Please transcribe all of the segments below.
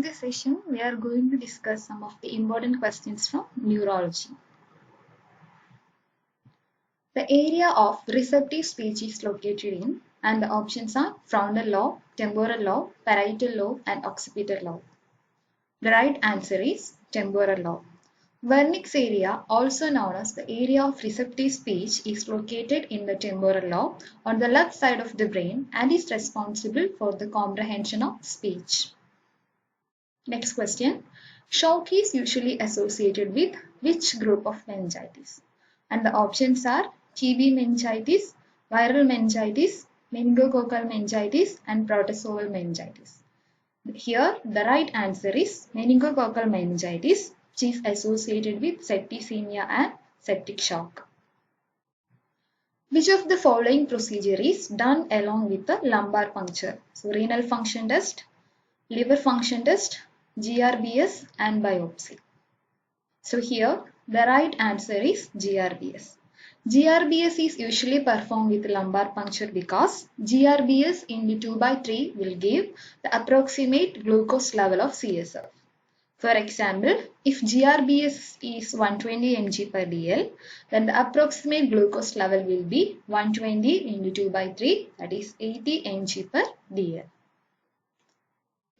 this session, we are going to discuss some of the important questions from neurology. The area of receptive speech is located in, and the options are frontal lobe, temporal lobe, parietal lobe, and occipital lobe. The right answer is temporal lobe. Wernicke's area, also known as the area of receptive speech, is located in the temporal lobe on the left side of the brain and is responsible for the comprehension of speech. Next question. Shock is usually associated with which group of meningitis? And the options are TB meningitis, viral meningitis, meningococcal meningitis, and protozoal meningitis. Here, the right answer is meningococcal meningitis, which is associated with septicemia and septic shock. Which of the following procedure is done along with the lumbar puncture? So, renal function test, liver function test, GRBS, and biopsy. So here the right answer is GRBS. GRBS is usually performed with lumbar puncture because GRBS into 2/3 will give the approximate glucose level of CSF. For example, if GRBS is 120 mg per dl, then the approximate glucose level will be 120 into 2/3, that is 80 mg per dl.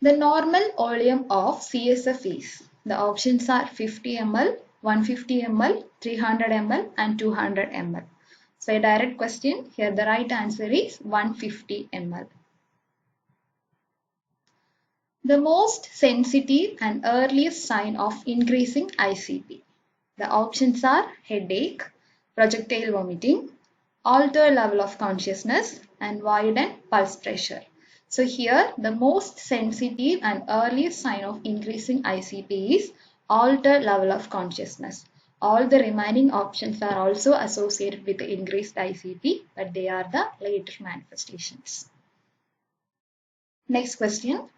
The normal volume of CSF is, the options are 50 ml, 150 ml, 300 ml, and 200 ml. So a direct question, here the right answer is 150 ml. The most sensitive and earliest sign of increasing ICP. The options are headache, projectile vomiting, altered level of consciousness, and void and pulse pressure. So here the most sensitive and earliest sign of increasing ICP is altered level of consciousness. All the remaining options are also associated with the increased ICP, but they are the later manifestations. Next question.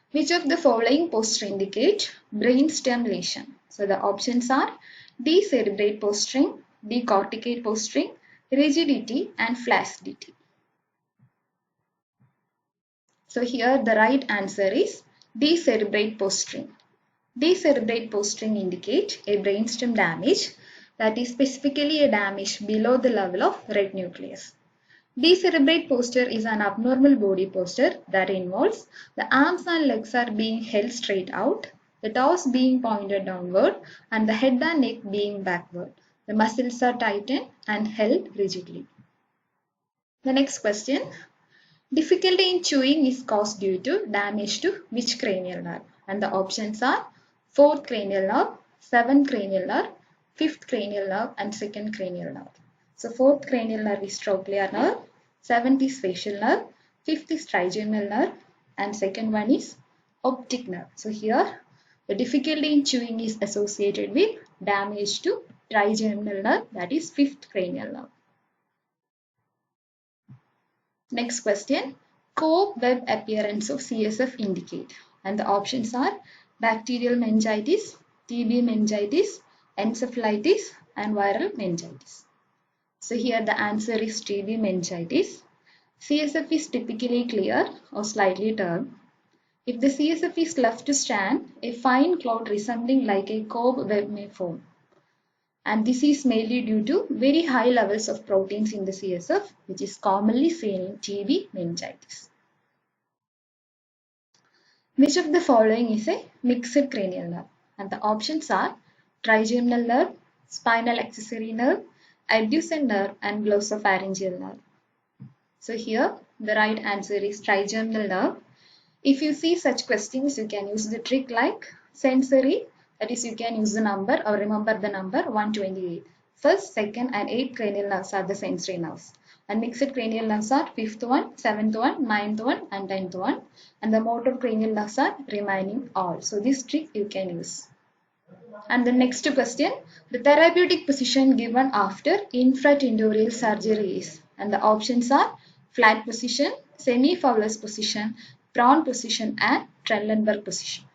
Which of the following poster indicate brainstem lesion? So the options are decerebrate posturing, decorticate posturing, rigidity, and flaccidity. So here the right answer is decerebrate posturing. Decerebrate posturing indicate a brainstem damage, that is specifically a damage below the level of red nucleus. Decerebrate posture is an abnormal body posture that involves the arms and legs are being held straight out, the toes being pointed downward, and the head and neck being backward. The muscles are tightened and held rigidly. The next question. Difficulty in chewing is caused due to damage to which cranial nerve? And the options are 4th cranial nerve, 7th cranial nerve, 5th cranial nerve, and 2nd cranial nerve. So 4th cranial nerve is trochlear nerve, 7th is facial nerve, 5th is trigeminal nerve, and 2nd one is optic nerve. So here the difficulty in chewing is associated with damage to trigeminal nerve, that is 5th cranial nerve. Next question. Cobweb appearance of CSF indicate, and the options are bacterial meningitis, TB meningitis, encephalitis, and viral meningitis. So here the answer is TB meningitis. CSF is typically clear or slightly turned. If the CSF is left to stand, a fine cloud resembling like a cobweb may form. And this is mainly due to very high levels of proteins in the CSF, which is commonly seen in TB meningitis. Which of the following is a mixed cranial nerve? And the options are trigeminal nerve, spinal accessory nerve, abducens nerve, and glossopharyngeal nerve. So here the right answer is trigeminal nerve. If you see such questions, you can use the trick like sensory. That is, you can use the number or remember the number 128. First, second, and 8th cranial nerves are the sensory nerves. And mixed cranial nerves are 5th one, 7th one, 9th one, and 10th one. And the motor cranial nerves are remaining all. So this trick you can use. And the next question, the therapeutic position given after infratentorial surgery is. And the options are flat position, semi-Fowler's position, prone position, and Trendelenburg position.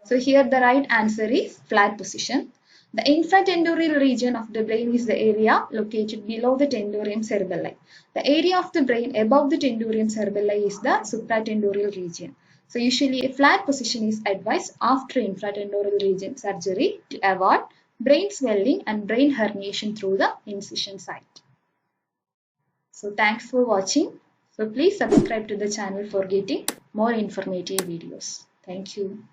So here the right answer is flat position. The infratentorial region of the brain is the area located below the tendorium cerebelli. The area of the brain above the tendorium cerebelli is the supratentorial region. So usually a flat position is advised after infratendoral region surgery to avoid brain swelling and brain herniation through the incision site. So thanks for watching. So please subscribe to the channel for getting more informative videos. Thank you.